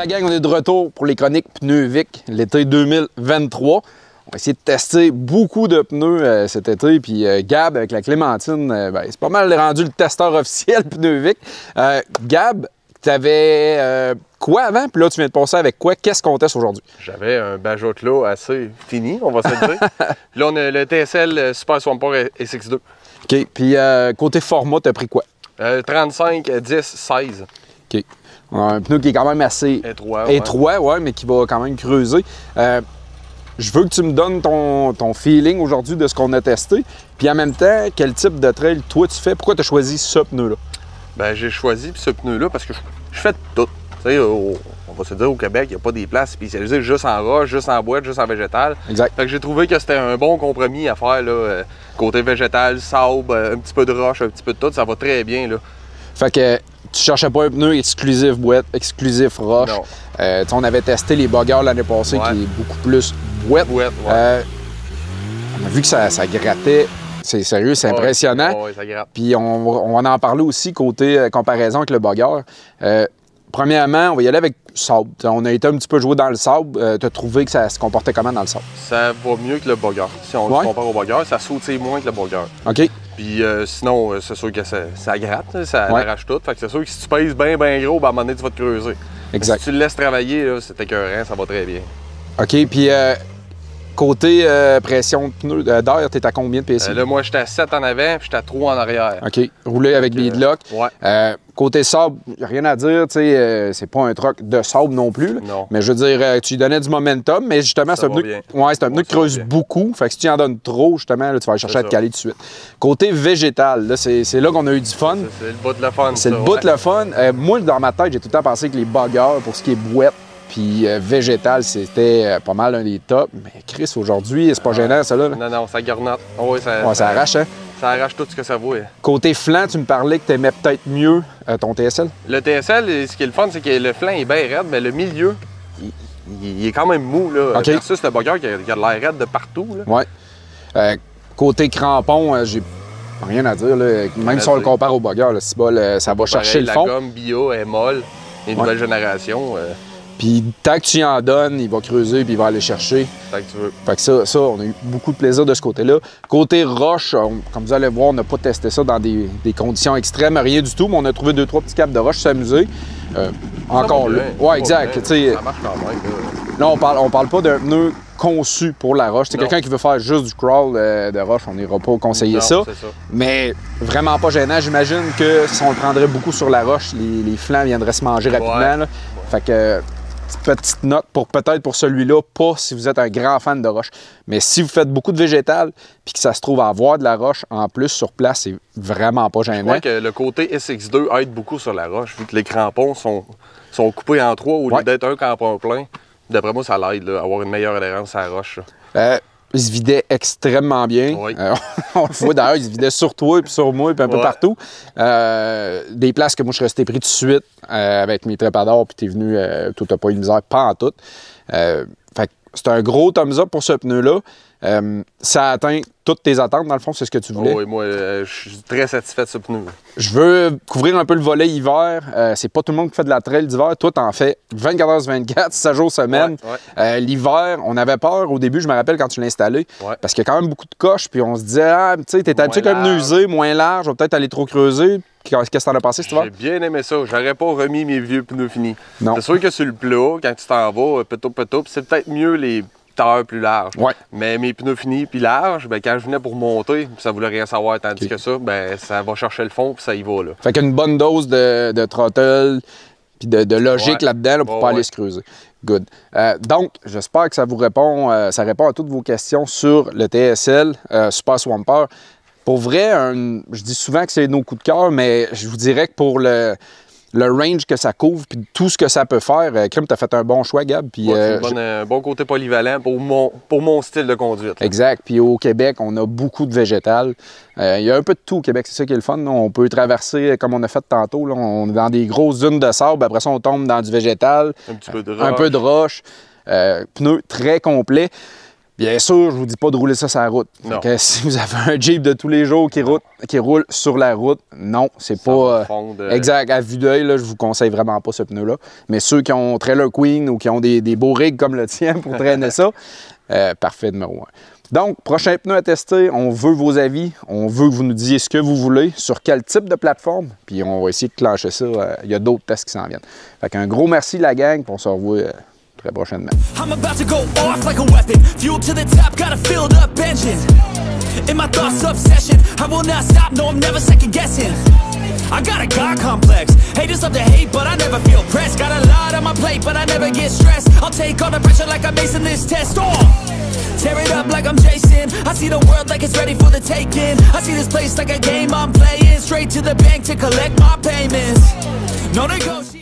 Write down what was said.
la gang, on est de retour pour les chroniques pneus Vic l'été 2023. On va essayer de tester beaucoup de pneus cet été. Puis Gab, avec la Clémentine, c'est pas mal rendu le testeur officiel pneus Vic. Gab, tu avais quoi avant? Puis là, tu viens de passer avec quoi? Qu'est-ce qu'on teste aujourd'hui? J'avais un Bajotla assez fini, on va se le dire. Là, on a le TSL Super Swampert SX2. OK. Puis côté format, tu as pris quoi? 35, 10, 16. OK. Un pneu qui est quand même assez étroit, ouais, mais qui va quand même creuser. Je veux que tu me donnes ton feeling aujourd'hui de ce qu'on a testé. Puis en même temps, quel type de trail toi tu fais? Pourquoi tu as choisi ce pneu-là? Ben, j'ai choisi ce pneu-là parce que je fais de tout. Tu sais, on va se dire, au Québec, il n'y a pas des places spécialisées juste en roche, juste en boîte, juste en végétal. Exact. Fait que j'ai trouvé que c'était un bon compromis à faire, là, côté végétal, sable, un petit peu de roche, un petit peu de tout. Ça va très bien, là. Fait que tu cherchais pas un pneu exclusif boîte, exclusif roche. Non. On avait testé les boggers l'année passée, qui est beaucoup plus boîte. Ouais. On a vu que ça grattait. C'est sérieux, c'est impressionnant. Oui, ça gratte. Puis on va en parler aussi côté comparaison avec le bogger. Premièrement, on va y aller avec sable. On a été un petit peu joué dans le sable. Tu as trouvé que ça se comportait comment dans le sable? Ça va mieux que le bogger. Si on le compare au bogger, ça sautille moins que le bogger. OK. Puis sinon, c'est sûr que ça gratte, ça arrache tout. Fait que c'est sûr que si tu pèses bien gros, ben, à un moment donné, tu vas te creuser. Exact. Si tu le laisses travailler, là, c'est écœurant, ça va très bien. OK. Puis côté pression de pneu d'air, tu es à combien de PSI? Là, moi, j'étais à 7 en avant, puis j'étais à 3 en arrière. OK. Rouler avec beadlock. Ouais. Côté sable, rien à dire, tu sais, c'est pas un truck de sable non plus. Là. Non. Mais je veux dire, tu lui donnais du momentum, mais justement, c'est un pneu, c'est un pneu qui creuse beaucoup. Fait que si tu en donnes trop, justement, là, tu vas aller chercher à te caler tout de suite. Côté végétal, là, c'est là qu'on a eu du fun. C'est le bout de la fun. C'est le bout de la fun. Moi, dans ma tête, j'ai tout le temps pensé que les boggers, pour ce qui est bouette, puis végétal, c'était pas mal un des tops. Mais Chris, aujourd'hui, c'est pas gênant, ça là. Non, ça garnotte. Oh, ça arrache, hein? Ça arrache tout ce que ça vaut. Côté flanc, tu me parlais que tu aimais peut-être mieux ton TSL? Le TSL, ce qui est le fun, c'est que le flanc est bien raide, mais le milieu, il est quand même mou. Là, okay. Versus le bugger qui a de l'air raide de partout. Là. Ouais. Côté crampon, j'ai rien à dire. Là. Même si on le compare au bugger, ça va chercher le fond. La gomme bio est molle, une nouvelle génération. Puis tant que tu y en donnes, il va creuser puis il va aller chercher. Tant que tu veux. Fait que ça, on a eu beaucoup de plaisir de ce côté-là. Côté roche, comme vous allez voir, on n'a pas testé ça dans des conditions extrêmes, rien du tout, mais on a trouvé 2-3 petits caps de roche, s'amuser. Encore là. Ouais, exact. Ça marche quand même. Là, on parle pas d'un pneu conçu pour la roche. C'est quelqu'un qui veut faire juste du crawl de roche, on n'ira pas conseiller ça. Mais vraiment pas gênant. J'imagine que si on le prendrait beaucoup sur la roche, les flancs viendraient se manger rapidement. Là. Fait que petite note peut-être pour celui-là, pas si vous êtes un grand fan de roche. Mais si vous faites beaucoup de végétal puis que ça se trouve à avoir de la roche en plus sur place, c'est vraiment pas gênant. Je crois que le côté SX2 aide beaucoup sur la roche, vu que les crampons sont coupés en 3 au lieu d'être un crampon plein. D'après moi, ça l'aide à avoir une meilleure adhérence à la roche. Il se vidait extrêmement bien. Oui. On le voit d'ailleurs, il se vidait sur toi, puis sur moi, puis un peu partout. Des places que moi, je suis resté pris tout de suite avec mes trépadors, puis t'es venu, tout n'a pas eu de misère, pas en tout. Fait que c'est un gros thumbs up pour ce pneu-là. Ça a atteint toutes tes attentes, dans le fond, c'est ce que tu voulais. Oui, moi, je suis très satisfait de ce pneu. Je veux couvrir un peu le volet hiver. C'est pas tout le monde qui fait de la trail d'hiver. Toi, t'en fais 24 heures sur 24, 7 jours semaine. L'hiver, on avait peur au début, je me rappelle, quand tu l'as installé, parce qu'il y a quand même beaucoup de coches, puis on se disait, tu sais, t'es habitué comme pneu usé, moins large, on va peut-être aller trop creuser. Qu'est-ce que t'en as pensé cet hiver? J'ai bien aimé ça. J'aurais pas remis mes vieux pneus finis. C'est sûr que sur le plat, quand tu t'en vas, pétoup, c'est peut-être mieux les tailleurs plus larges. Mais mes pneus finis puis larges, ben, quand je venais pour monter, ça voulait rien savoir, tandis que ça, ben, ça va chercher le fond puis ça y va. Là. Fait qu'une bonne dose de throttle puis de logique là-dedans là, pour pas aller se creuser. Good. Donc, j'espère que ça vous répond, ça répond à toutes vos questions sur le TSL Super Swampert. Pour vrai, je dis souvent que c'est nos coups de cœur, mais je vous dirais que pour le range que ça couvre puis tout ce que ça peut faire, Crime, t'as fait un bon choix, Gab. Puis, un bon côté polyvalent pour mon style de conduite. Là. Exact. Puis au Québec, on a beaucoup de végétal. Il y a un peu de tout au Québec, c'est ça qui est le fun. Là. On peut traverser, comme on a fait tantôt, là, on est dans des grosses dunes de sable, après ça, on tombe dans du végétal. Un petit peu de roche. Un peu de roche. Pneus très complets. Bien sûr, je vous dis pas de rouler ça sur la route. Si vous avez un Jeep de tous les jours qui roule sur la route, non, c'est pas... Exact, à vue d'œil, je vous conseille vraiment pas ce pneu-là. Mais ceux qui ont Trailer Queen ou qui ont des beaux rigs comme le tien pour traîner ça, parfait, numéro 1. Donc, prochain pneu à tester, on veut vos avis, on veut que vous nous disiez ce que vous voulez, sur quel type de plateforme, puis on va essayer de clencher ça. Il y a d'autres tests qui s'en viennent. Fait qu'un gros merci la gang, puis on se revoit très prochainement. I'm about to go off like a weapon, fuel to the top, got a filled up engine. In my thoughts obsession, I will not stop, no I'm never second guessing. I got a God complex, haters love to hate but I never feel pressed. Got a lot on my plate but I never get stressed. I'll take all the pressure like I'm acing this test. Tear it up like I'm Jason. I see the world like it's ready for the taking. I see this place like a game I'm playing. Straight to the bank to collect my payments. No negotiation.